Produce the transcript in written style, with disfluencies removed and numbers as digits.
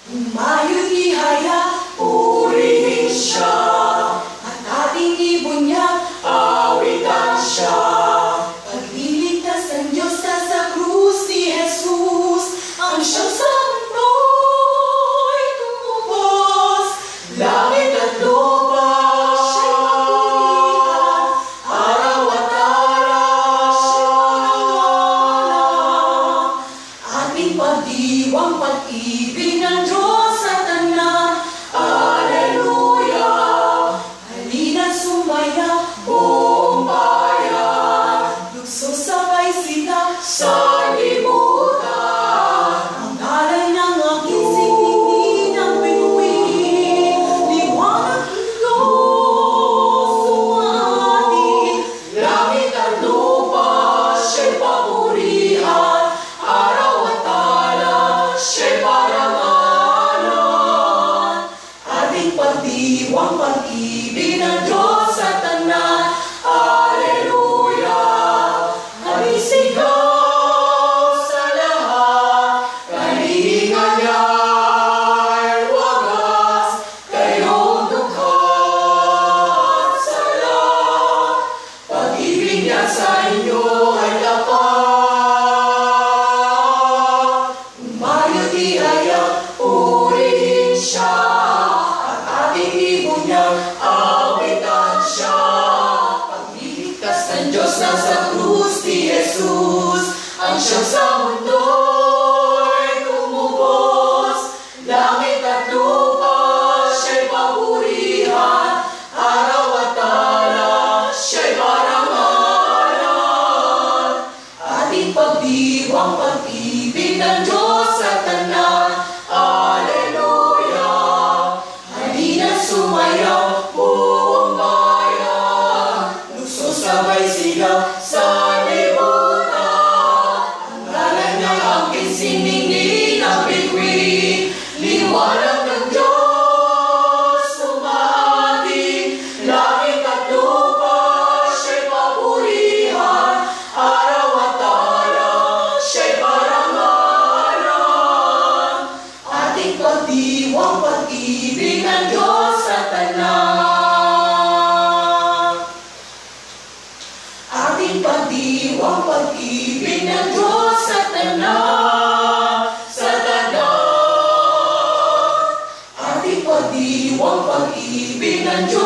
Umayo't ihaya, purihin siya, at ating ibon niya, awitan siya. Pagliligtas ng Diyos na sa krus ni Jesus, ang siyang sa mundo'y tumubos. Langit at lupa, siya'y mapulihan, araw at araw, siya'y marangalan. Ating pagdiwang pag-ibig ng Diyos sa tanan. Alleluia! Halina't sumaya, buong bayan. Lukso sabay sila sa libutan. Ang ngalan ng aking siningin ang pituin. Liwanag ng Diyos sumati. Langit at lupa, siya'y papurihan. Araw at tala, siya'y parangalan. Ating pagdiwang pag-ibig ng Diyos sa tanan. Alleluia! Aming sigaw sa lahat, kalinga niya'y wagas, kayong dukha at sala. Pag-ibig niya sa inyo ay tapat. Umayo't ihaya, purihin siya, at ating ibon niya, awitan siya. Pagliligtas ng Diyos na sa krus ni Jesus, ang siyang sa mundo'y tumubos. Langit at lupa, siya'y papurihan, araw at tala, siya'y parangalan. Ating pagdiwang pag-ibig ng Diyos sa tanan. Alleluia! Halina't sumayaw, buong bayan. Lukso sabay sigaw sa libutan. Ang ngalan ng aking siningin ang bituin. Liwanag ng Diyos sumati. Langit at lupa, siya'y papurihan. Araw at tala, siya'y parangalan. Ating pagdiwang pag-ibig ng Diyos sa tanan. Ating pagdiwang pag-ibig ng Diyos sa tanan. Sa tanan. Ating pagdiwang pag-ibig ng Diyos